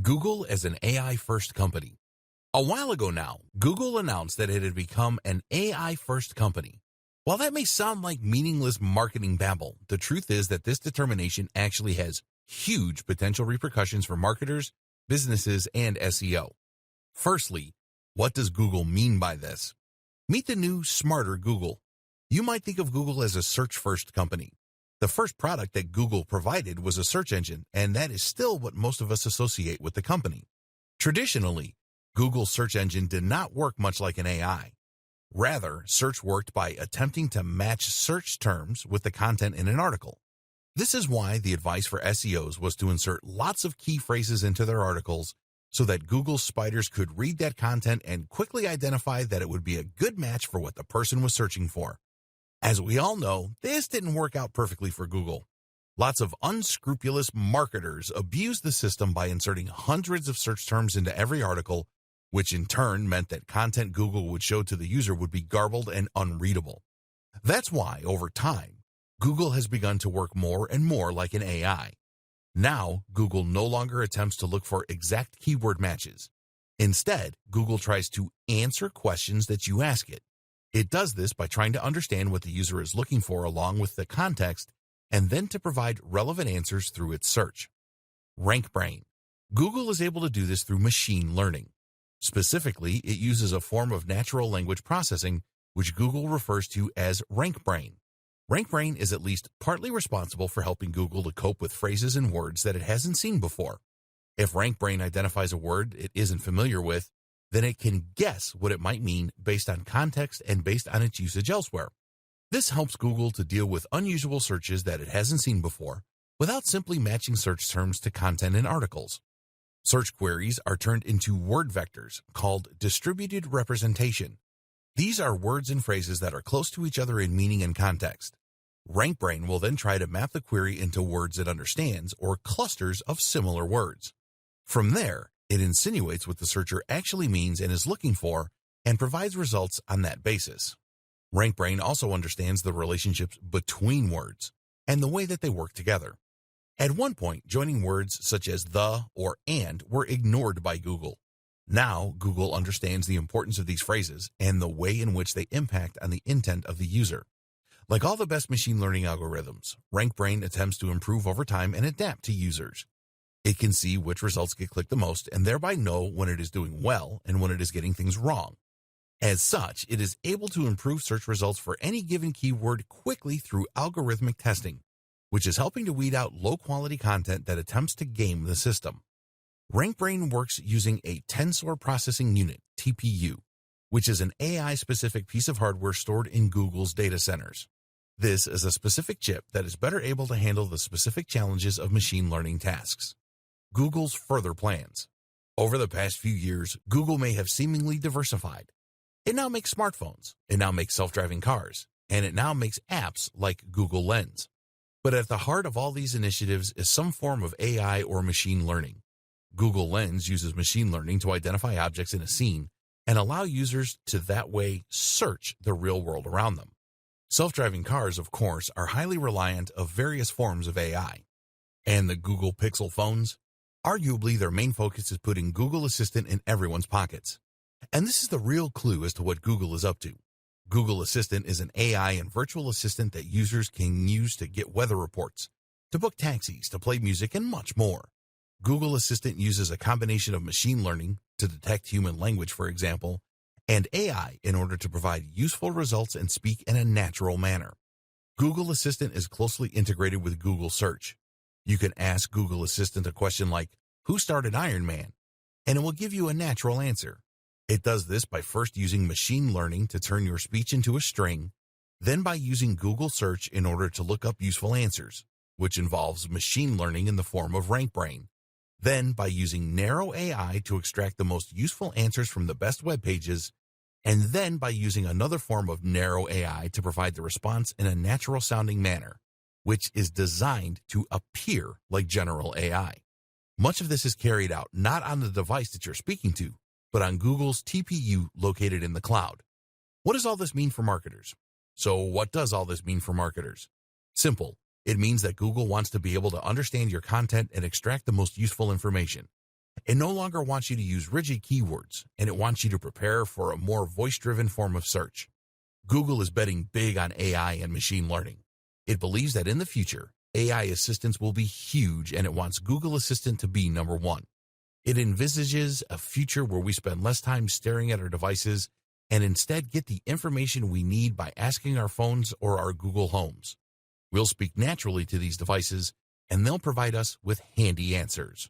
Google as an AI-first company. A while ago now, Google announced that it had become an AI-first company. While that may sound like meaningless marketing babble, the truth is that this determination actually has huge potential repercussions for marketers, businesses, and SEO. Firstly, what does Google mean by this? Meet the new, smarter Google. You might think of Google as a search-first company. The first product that Google provided was a search engine, and that is still what most of us associate with the company. Traditionally, Google's search engine did not work much like an AI. Rather, search worked by attempting to match search terms with the content in an article. This is why the advice for SEOs was to insert lots of key phrases into their articles so that Google's spiders could read that content and quickly identify that it would be a good match for what the person was searching for. As we all know, this didn't work out perfectly for Google. Lots of unscrupulous marketers abused the system by inserting hundreds of search terms into every article, which in turn meant that content Google would show to the user would be garbled and unreadable. That's why, over time, Google has begun to work more and more like an AI. Now, Google no longer attempts to look for exact keyword matches. Instead, Google tries to answer questions that you ask it. It does this by trying to understand what the user is looking for along with the context, and then to provide relevant answers through its search. RankBrain. Google is able to do this through machine learning. Specifically, it uses a form of natural language processing, which Google refers to as RankBrain. RankBrain is at least partly responsible for helping Google to cope with phrases and words that it hasn't seen before. If RankBrain identifies a word it isn't familiar with, then it can guess what it might mean based on context and based on its usage elsewhere. This helps Google to deal with unusual searches that it hasn't seen before without simply matching search terms to content in articles. Search queries are turned into word vectors called distributed representation. These are words and phrases that are close to each other in meaning and context. RankBrain will then try to map the query into words it understands or clusters of similar words. From there, it insinuates what the searcher actually means and is looking for and provides results on that basis. RankBrain also understands the relationships between words and the way that they work together. At one point, joining words such as the or and were ignored by Google. Now, Google understands the importance of these phrases and the way in which they impact on the intent of the user. Like all the best machine learning algorithms, RankBrain attempts to improve over time and adapt to users. It can see which results get clicked the most and thereby know when it is doing well and when it is getting things wrong. As such, it is able to improve search results for any given keyword quickly through algorithmic testing, which is helping to weed out low-quality content that attempts to game the system. RankBrain works using a tensor processing unit, TPU, which is an AI-specific piece of hardware stored in Google's data centers. This is a specific chip that is better able to handle the specific challenges of machine learning tasks. Google's further plans. Over the past few years, Google may have seemingly diversified. It now makes smartphones, it now makes self-driving cars, and it now makes apps like Google Lens. But at the heart of all these initiatives is some form of AI or machine learning. Google Lens uses machine learning to identify objects in a scene and allow users to that way search the real world around them. Self-driving cars, of course, are highly reliant of various forms of AI. And the Google Pixel phones? Arguably, their main focus is putting Google Assistant in everyone's pockets. And this is the real clue as to what Google is up to. Google Assistant is an AI and virtual assistant that users can use to get weather reports, to book taxis, to play music, and much more. Google Assistant uses a combination of machine learning to detect human language, for example, and AI in order to provide useful results and speak in a natural manner. Google Assistant is closely integrated with Google Search. You can ask Google Assistant a question like, "Who started Iron Man?" and it will give you a natural answer. It does this by first using machine learning to turn your speech into a string, then by using Google Search in order to look up useful answers, which involves machine learning in the form of RankBrain, then by using narrow AI to extract the most useful answers from the best web pages, and then by using another form of narrow AI to provide the response in a natural-sounding manner, which is designed to appear like general AI. Much of this is carried out not on the device that you're speaking to, but on Google's TPU located in the cloud. What does all this mean for marketers? So what does all this mean for marketers? Simple. It means that Google wants to be able to understand your content and extract the most useful information. It no longer wants you to use rigid keywords, and it wants you to prepare for a more voice-driven form of search. Google is betting big on AI and machine learning. It believes that in the future, AI assistants will be huge, and it wants Google Assistant to be number one. It envisages a future where we spend less time staring at our devices and instead get the information we need by asking our phones or our Google Homes. We'll speak naturally to these devices, and they'll provide us with handy answers.